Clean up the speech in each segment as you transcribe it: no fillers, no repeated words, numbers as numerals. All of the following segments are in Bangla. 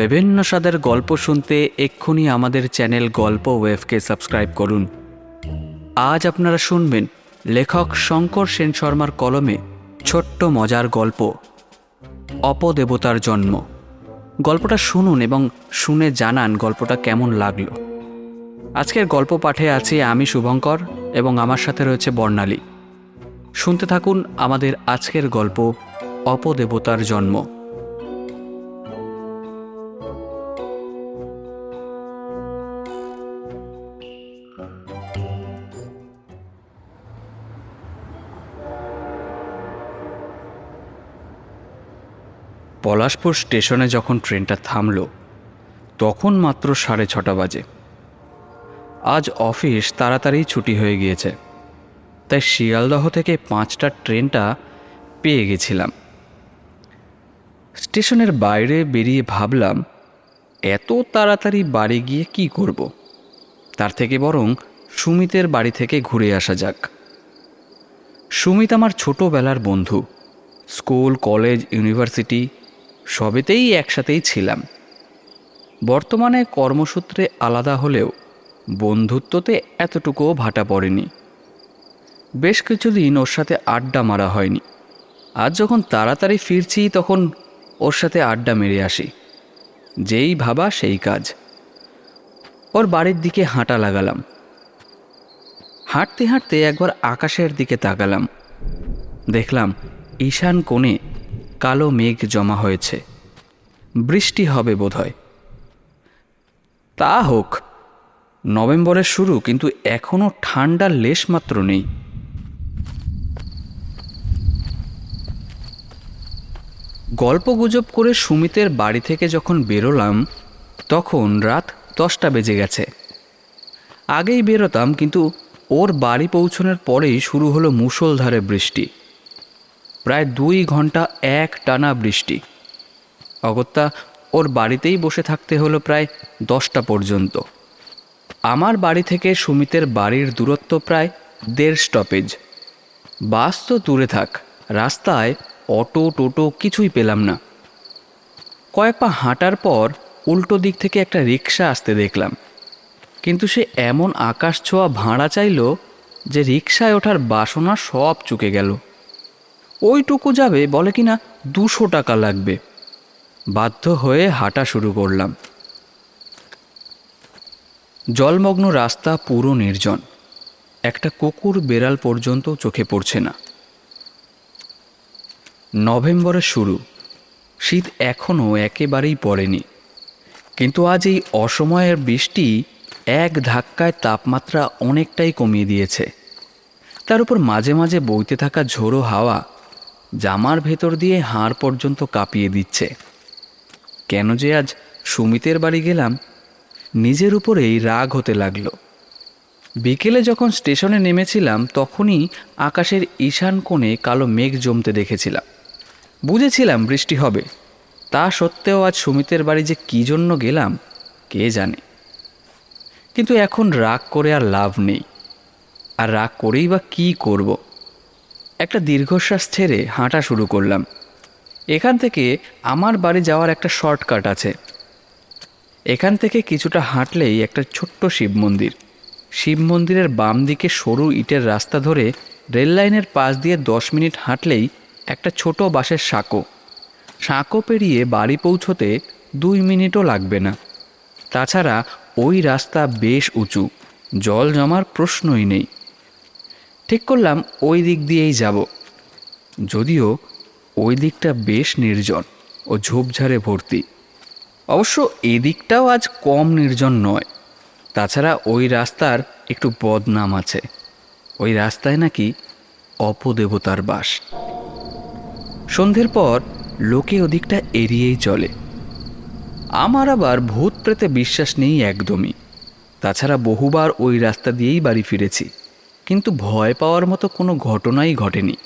বিভিন্ন স্বাদের গল্প শুনতে এক্ষুনি আমাদের চ্যানেল গল্প ওয়েভকে সাবস্ক্রাইব করুন। আজ আপনারা শুনবেন লেখক শঙ্কর সেন শর্মার কলমে ছোট্ট মজার গল্প অপদেবতার জন্ম। গল্পটা শুনুন এবং শুনে জানান গল্পটা কেমন লাগলো। আজকের গল্প পাঠে আছি আমি শুভঙ্কর এবং আমার সাথে রয়েছে বর্ণালী। শুনতে থাকুন আমাদের আজকের গল্প অপদেবতার জন্ম। পলাশপুর স্টেশনে যখন ট্রেনটা থামল তখন মাত্র 6:30 বাজে। আজ অফিস তাড়াতাড়ি ছুটি হয়ে গিয়েছে, তাই শিয়ালদহ থেকে 5টার ট্রেনটা পেয়ে গেছিলাম। স্টেশনের বাইরে বেরিয়ে ভাবলাম এত তাড়াতাড়ি বাড়ি গিয়ে কি করব, তার থেকে বরং সুমিতের বাড়ি থেকে ঘুরে আসা যাক। সুমিত আমার ছোটোবেলার বন্ধু, স্কুল কলেজ ইউনিভার্সিটি সবেতেই একসাথেই ছিলাম। বর্তমানে কর্মসূত্রে আলাদা হলেও বন্ধুত্বতে এতটুকুও ভাটা পড়েনি। বেশ কিছুদিন ওর সাথে আড্ডা মারা হয়নি। আজ যখন তাড়াতাড়ি ফিরছি তখন ওর সাথে আড্ডা মেরে আসি। যেই ভাবা সেই কাজ। ওর বাড়ির দিকে হাঁটা লাগালাম। হাঁটতে হাঁটতে একবার আকাশের দিকে তাকালাম। দেখলাম ঈশান কোণে কালো মেঘ জমা হয়েছে, বৃষ্টি হবে বোধহয়। তা হোক, নভেম্বরের শুরু, কিন্তু এখনও ঠান্ডার লেশমাত্র নেই। গল্পগুজব করে সুমিতের বাড়ি থেকে যখন বেরোলাম তখন রাত 10টা বেজে গেছে। আগেই বেরোতাম, কিন্তু ওর বাড়ি পৌঁছানোর পরেই শুরু হলো মুষলধারে বৃষ্টি। প্রায় 2 ঘন্টা এক টানা বৃষ্টি। অগত্যা ওর বাড়িতেই বসে থাকতে হলো প্রায় 10টা পর্যন্ত। আমার বাড়ি থেকে সুমিতের বাড়ির দূরত্ব প্রায় 1.5 স্টপেজ। বাস তো দূরে থাক, রাস্তায় অটো টোটো কিছুই পেলাম না। কয়েক পা হাঁটার পর উল্টো দিক থেকে একটা রিক্সা আসতে দেখলাম, কিন্তু সে এমন আকাশ ছোঁয়া ভাড়া চাইল যে রিক্সায় ওঠার বাসনা সব চুকে গেল। ওইটুকু যাবে বলে কিনা 200 টাকা লাগবে। বাধ্য হয়ে হাঁটা শুরু করলাম। জলমগ্ন রাস্তা পুরো নির্জন, একটা কুকুর বেড়াল পর্যন্ত চোখে পড়ছে না। নভেম্বরের শুরু, শীত এখনও একেবারেই পড়েনি, কিন্তু আজ এই অসময়ের বৃষ্টি এক ধাক্কায় তাপমাত্রা অনেকটাই কমিয়ে দিয়েছে। তার উপর মাঝে মাঝে বইতে থাকা ঝোড়ো হাওয়া জামার ভেতর দিয়ে হাড় পর্যন্ত কাঁপিয়ে দিচ্ছে। কেন যে আজ সুমিতের বাড়ি গেলাম, নিজের উপরেই রাগ হতে লাগলো। বিকেলে যখন স্টেশনে নেমেছিলাম তখনই আকাশের ঈশান কোণে কালো মেঘ জমতে দেখেছিলাম। বুঝেছিলাম বৃষ্টি হবে, তা সত্ত্বেও আজ সুমিতের বাড়ি যে কী জন্য গেলাম কে জানে। কিন্তু এখন রাগ করে আর লাভ নেই, আর রাগ করেই বা কী করব। একটা দীর্ঘশ্বাস ছেড়ে হাঁটা শুরু করলাম। এখান থেকে আমার বাড়ি যাওয়ার একটা শর্টকাট আছে। এখান থেকে কিছুটা হাঁটলেই একটা ছোট্ট শিব মন্দির। শিব মন্দিরের বাম দিকে সরু ইটের রাস্তা ধরে রেল লাইনের পাশ দিয়ে 10 মিনিট হাঁটলেই একটা ছোট বাঁশের সাঁকো। সাঁকো পেরিয়ে বাড়ি পৌঁছতে 2 মিনিটও লাগবে না। তাছাড়া ওই রাস্তা বেশ উঁচু, জল জমার প্রশ্নই নেই। ঠিক করলাম ওই দিক দিয়েই যাব, যদিও ওই দিকটা বেশ নির্জন ও ঝোপঝাড়ে ভর্তি। অবশ্য এদিকটাও আজ কম নির্জন নয়। তাছাড়া ওই রাস্তার একটু বদনাম আছে, ওই রাস্তায় নাকি অপদেবতার বাস। সন্ধ্যের পর লোকে ওদিকটা এড়িয়েই চলে। আমার আবার ভূত প্রেতে বিশ্বাস নেই একদমই। তাছাড়া বহুবার ওই রাস্তা দিয়েই বাড়ি ফিরেছি, কিন্তু ভয় পাওয়ার মতো কোনো ঘটনাই ঘটেনি।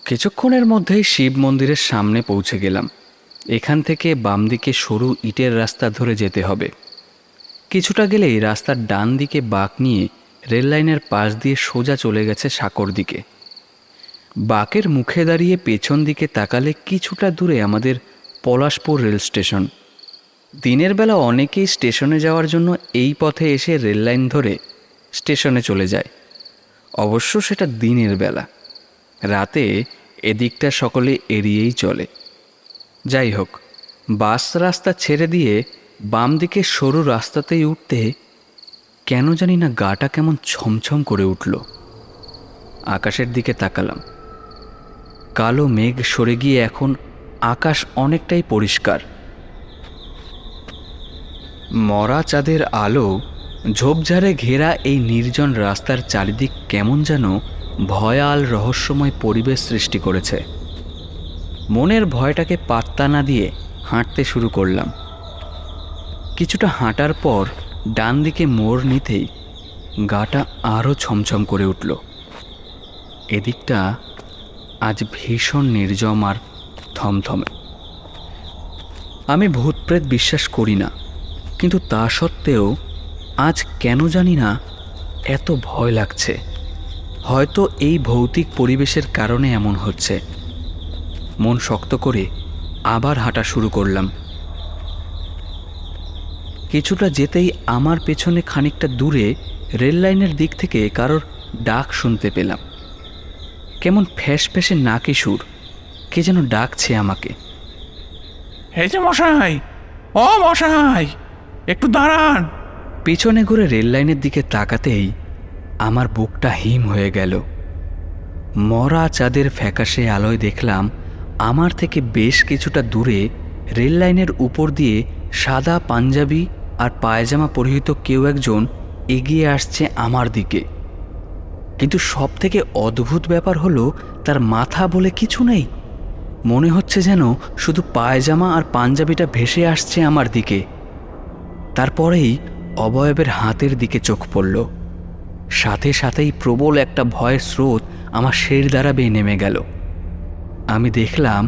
কিছুক্ষণের মধ্যেই শিব মন্দিরের সামনে পৌঁছে গেলাম। এখান থেকে বাম দিকে সরু ইটের রাস্তা ধরে যেতে হবে। কিছুটা গেলেই রাস্তার ডান দিকে বাঁক নিয়ে রেল লাইনের পাশ দিয়ে সোজা চলে গেছে সাঁকোর দিকে। বাঁকের মুখে দাঁড়িয়ে পেছন দিকে তাকালে কিছুটা দূরে আমাদের পলাশপুর রেল স্টেশন। দিনের বেলা অনেকেই স্টেশনে যাওয়ার জন্য এই পথে এসে রেললাইন ধরে স্টেশনে চলে যায়। অবশ্য সেটা দিনের বেলা, রাতে এদিকটা সকলে এড়িয়েই চলে। যাই হোক, বাস রাস্তা ছেড়ে দিয়ে বাম দিকে সরু রাস্তাতেই উঠতে কেন জানি না গাটা কেমন ছমছম করে উঠল। আকাশের দিকে তাকালাম। কালো মেঘ সরে গিয়ে এখন আকাশ অনেকটাই পরিষ্কার। মরা চাঁদের আলো ঝোপঝাড়ে ঘেরা এই নির্জন রাস্তার চারিদিক কেমন যেন ভয়াল রহস্যময় পরিবেশ সৃষ্টি করেছে। মনের ভয়টাকে পাত্তা না দিয়ে হাঁটতে শুরু করলাম। কিছুটা হাঁটার পর ডান দিকে মোড় নিতেই গাটা আরও ছমছম করে উঠল। এদিকটা আজ ভীষণ নির্জম আর থমথমে। আমি ভূতপ্রেত বিশ্বাস করি না, কিন্তু তা সত্ত্বেও আজ কেন জানি না এত ভয় লাগছে। হয়তো এই ভৌতিক পরিবেশের কারণে এমন হচ্ছে। মন শক্ত করে আবার হাঁটা শুরু করলাম। কিছুটা যেতেই আমার পেছনে খানিকটা দূরে রেললাইনের দিক থেকে কারোর ডাক শুনতে পেলাম। কেমন ফ্যাস ফ্যাসে নাকি সুর, কে যেন ডাকছে আমাকে। এই যে মশাই, ও মশাই, একটু দাঁড়ান। পিছনে ঘুরে রেললাইনের দিকে তাকাতেই আমার বুকটা হিম হয়ে গেল। মরা চাঁদের ফ্যাকাশে আলোয় দেখলাম আমার থেকে বেশ কিছুটা দূরে রেললাইনের উপর দিয়ে সাদা পাঞ্জাবি আর পায়জামা পরিহিত কেউ একজন এগিয়ে আসছে আমার দিকে। কিন্তু সব থেকে অদ্ভুত ব্যাপার হলো তার মাথা বলে কিছু নেই। মনে হচ্ছে যেন শুধু পায়জামা আর পাঞ্জাবিটা ভেসে আসছে আমার দিকে। তারপরেই অবয়বের হাতের দিকে চোখ পড়ল। সাথে সাথেই প্রবল একটা ভয়ের স্রোত আমার শির দ্বারা বেয়ে নেমে গেল। আমি দেখলাম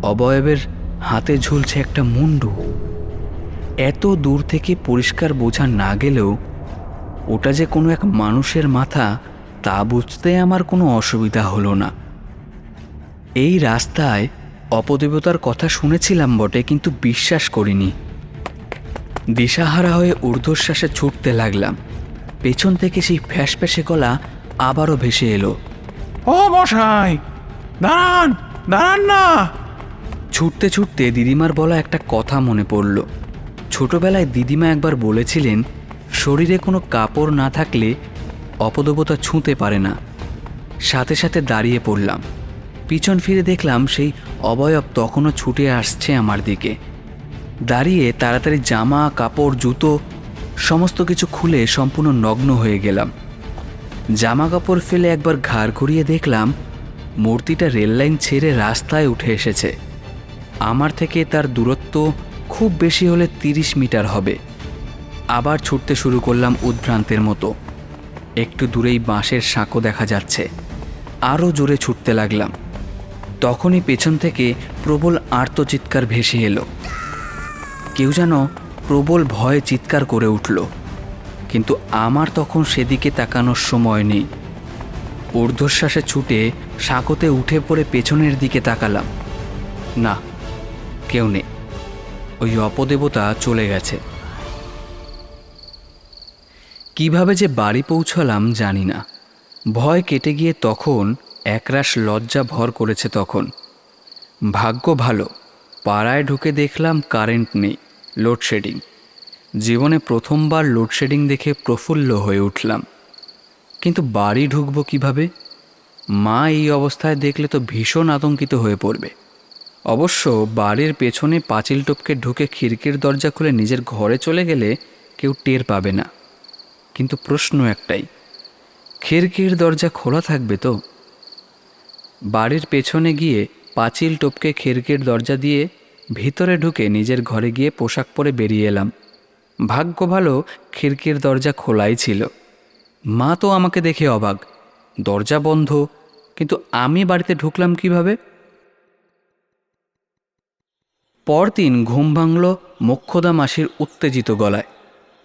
অবয়বের হাতে ঝুলছে একটা মুন্ডু। এত দূর থেকে পরিষ্কার বোঝা না গেলেও ওটা যে কোনো এক মানুষের মাথা তা বুঝতে আমার কোনো অসুবিধা হলো না। এই রাস্তায় অপদেবতার কথা শুনেছিলাম বটে, কিন্তু বিশ্বাস করিনি। দিশাহারা হয়ে ঊর্ধ্বশ্বাসে ছুটতে লাগলাম। পেছন থেকে সেই ফ্যাসফ্যাসে গলা আবারও ভেসে এলো, ও মশাই, দাঁড়ান, দাঁড়ান না। ছুটতে ছুটতে দিদিমার বলা একটা কথা মনে পড়ল। ছোটবেলায় দিদিমা একবার বলেছিলেন, শরীরে কোনো কাপড় না থাকলে অপদেবতা ছুঁতে পারে না। সাথে সাথে দাঁড়িয়ে পড়লাম। পিছন ফিরে দেখলাম সেই অবয়ব তখনও ছুটে আসছে আমার দিকে। দাঁড়িয়ে তাড়াতাড়ি জামা কাপড় জুতো সমস্ত কিছু খুলে সম্পূর্ণ নগ্ন হয়ে গেলাম। জামা কাপড় ফেলে একবার ঘাড় ঘুরিয়ে দেখলাম মূর্তিটা রেললাইন ছেড়ে রাস্তায় উঠে এসেছে। আমার থেকে তার দূরত্ব খুব বেশি হলে 30 মিটার হবে। আবার ছুটতে শুরু করলাম উদ্ভ্রান্তের মতো। একটু দূরেই বাঁশের সাঁকো দেখা যাচ্ছে। আরও জোরে ছুটতে লাগলাম। তখনই পেছন থেকে প্রবল আর্তচিৎকার ভেসে এলো। কেউ যেন প্রবল ভয়ে চিৎকার করে উঠল, কিন্তু আমার তখন সেদিকে তাকানোর সময় নেই। ঊর্ধ্বশ্বাসে ছুটে সাঁকোতে উঠে পড়ে পেছনের দিকে তাকালাম। না, কেউ নেই। ওই অপদেবতা চলে গেছে। কিভাবে যে বাড়ি পৌঁছালাম জানি না। ভয় কেটে গিয়ে তখন একরাশ লজ্জা ভর করেছে। তখন ভাগ্য ভালো, পাড়ায় ঢুকে দেখলাম কারেন্ট নেই, লোডশেডিং। জীবনে প্রথমবার লোডশেডিং দেখে প্রফুল্ল হয়ে উঠলাম। কিন্তু বাড়ি ঢুকবো কিভাবে? মা এই অবস্থায় দেখলে তো ভীষণ আতঙ্কিত হয়ে পড়বে। অবশ্য বাড়ির পেছনে পাঁচিল টপকে ঢুকে খিড়কির দরজা খুলে নিজের ঘরে চলে গেলে কেউ টের পাবে না। কিন্তু প্রশ্ন একটাই, খিড়কির দরজা খোলা থাকবে তো? বাড়ির পেছনে গিয়ে পাঁচিল টপকে খিড়কির দরজা দিয়ে ভিতরে ঢুকে নিজের ঘরে গিয়ে পোশাক পরে বেরিয়ে এলাম। ভাগ্য ভালো, খিড়কির দরজা খোলাই ছিল। মা তো আমাকে দেখে অবাক, দরজা বন্ধ, কিন্তু আমি বাড়িতে ঢুকলাম কিভাবে? পরদিন ঘুম ভাঙল মোক্ষদা মাসির উত্তেজিত গলায়।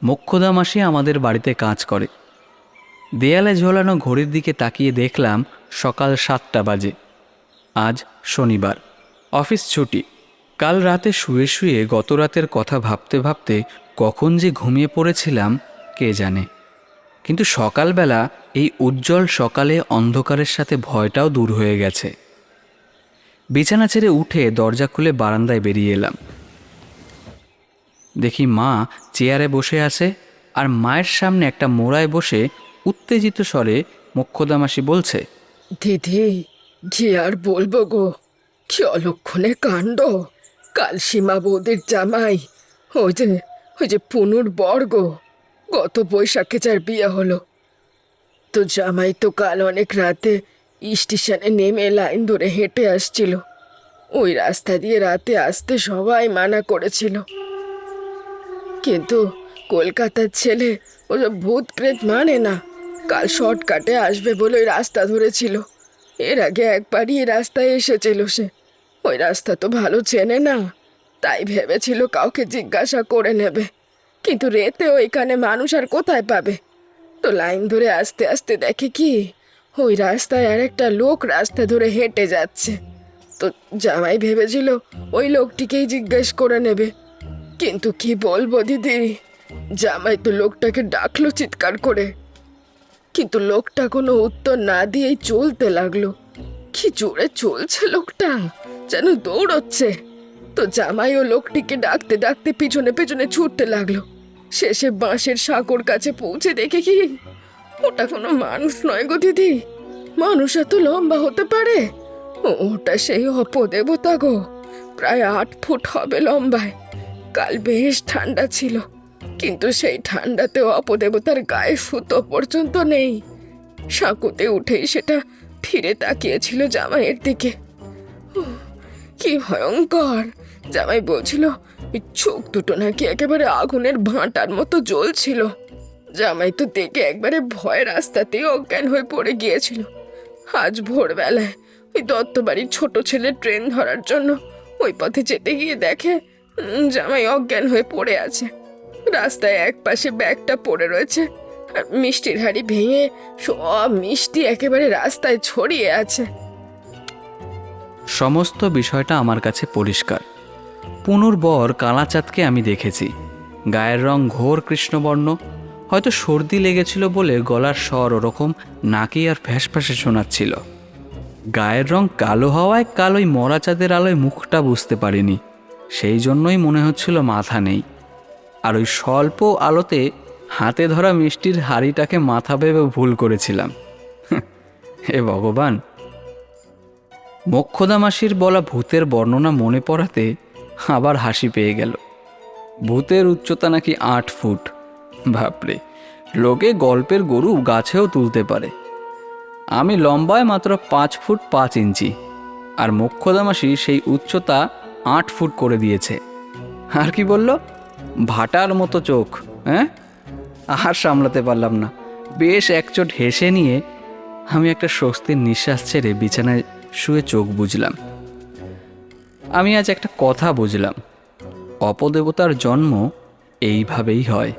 মোক্ষদা মাসি আমাদের বাড়িতে কাজ করে। দেয়ালে ঝোলানো ঘড়ির দিকে তাকিয়ে দেখলাম সকাল 7টা বাজে। আজ শনিবার, অফিস ছুটি। কাল রাতে শুয়ে শুয়ে গত রাতের কথা ভাবতে ভাবতে কখন যে ঘুমিয়ে পড়েছিলাম কে জানে। কিন্তু সকালবেলা এই উজ্জ্বল সকালে অন্ধকারের সাথে ভয়টাও দূর হয়ে গেছে। বিছানা ছেড়ে উঠে দরজা খুলে বারান্দায় বেরিয়ে এলাম। দেখি মা চেয়ারে বসে আছে, আর মায়ের সামনে একটা মোড়ায় বসে উত্তেজিত স্বরে মোক্ষদা মাসি বলছে, দিদি, কি আর বলবো গো, কি অলক্ষণে কাণ্ড। কাল সীমা বৌদির জামাই, ওই যে পুনুর বর গো, গত বৈশাখে যার বিয়ে হলো, তো জামাই তো কাল অনেক রাতে স্টেশনে নেমে লাইন ধরে হেঁটে আসছিল। ওই রাস্তা দিয়ে রাতে আসতে সবাই মানা করেছিল, কিন্তু কলকাতার ছেলে ও যে ভূত প্রেত মানে না। কাল শর্টকাটে আসবে বলে ওই রাস্তা ধরেছিল। এর আগে একবারই এই রাস্তায় এসেছিল সে। ওই রাস্তা তো ভালো চেনে না, তাই ভেবেছিল কাউকে জিজ্ঞাসা করে নেবে, কিন্তু রেতে ওইখানে মানুষ আর কোথায় পাবে। তো লাইন ধরে আস্তে আস্তে দেখে কি ওই রাস্তায় আর একটা লোক রাস্তা ধরে হেঁটে যাচ্ছে। তো জামাই ভেবেছিল ওই লোকটিকেই জিজ্ঞেস করে নেবে, কিন্তু কি বলবো দিদি, জামাই তো লোকটাকে ডাকলো চিৎকার করে, কিন্তু লোকটা কোনো উত্তর না দিয়েই চলতে লাগলো। কি জোরে চলছে লোকটা, যেন দৌড়চ্ছে। তো জামাই ও লোকটিকে ডাকতে ডাকতে পিছনে পিছনে ছুটতে লাগলো। শেষে বাঁশের সাঁকোর কাছে পৌঁছে দেখে কি ওটা কোনো মানুষ নয় গো দিদি। মানুষ এত লম্বা হতে পারে? ওটা সেই অপদেবতা গো, প্রায় 8 ফুট হবে লম্বায়। কাল বেশ ঠান্ডা ছিল, কিন্তু সেই ঠান্ডাতেও অপদেবতার গায়ে সুতো পর্যন্ত নেই। সাঁকোতে উঠেই সেটা ফিরে তাকিয়েছিল জামাইয়ের দিকে। উহ, কি ভয়ঙ্কর! জামাই বলছিল ওই চোখ দুটো নাকি একেবারে আগুনের ভাঁটার মতো জ্বলছিল। জামাই তো দেখে একবারে ভয় রাস্তাতেই অজ্ঞান হয়ে পড়ে গিয়েছিল। আজ ভোরবেলায় ওই দত্তবাড়ির ছোট ছেলে ট্রেন ধরার জন্য ওই পথে যেতে গিয়ে দেখে জামাই অজ্ঞান হয়ে পড়ে আছে। রাস্তায় এক পাশে ব্যাগটা পড়ে রয়েছে, আর মিষ্টির হাঁড়ি ভেঙে সব মিষ্টি একেবারে রাস্তায় ছড়িয়ে আছে। সমস্ত বিষয়টা আমার কাছে পরিষ্কার। পুনুর বর কালাচাঁদকে আমি দেখেছি। গায়ের রং ঘোর কৃষ্ণবর্ণ, হয়তো সর্দি লেগেছিল বলে গলার স্বর ওরকম নাকি আর ফ্যাঁসফ্যাঁসে শোনাচ্ছিল। গায়ের রং কালো হওয়ায় কালোই মরা চাঁদের আলোয় মুখটা বুঝতে পারিনি, সেই জন্যই মনে হচ্ছিল মাথা নেই। আর ওই স্বল্প আলোতে হাতে ধরা মিষ্টির হাঁড়িটাকে মাথা ভেবে ভুল করেছিলাম। হে ভগবান! মোক্ষদা মাসির বলা ভূতের বর্ণনা মনে পড়াতে আবার হাসি পেয়ে গেল। ভূতের উচ্চতা নাকি 8 ফুট। বাপরে, লোকে গল্পের গরু গাছেও তুলতে পারে। আমি লম্বায় মাত্র 5 ফুট 5 ইঞ্চি, আর মোক্ষদা মাসি সেই উচ্চতা 8 ফুট করে দিয়েছে। আর কি বলল? ভাটার মতো চোখ। হ্যাঁ, আর সামলাতে পারলাম না, বেশ একচোট হেসে নিয়ে আমি একটা স্বস্তির নিঃশ্বাস ছেড়ে বিছানায় শুয়ে চোখ বুজলাম। আমি আজ একটা কথা বুঝলাম, অপদেবতার জন্ম এইভাবেই হয়।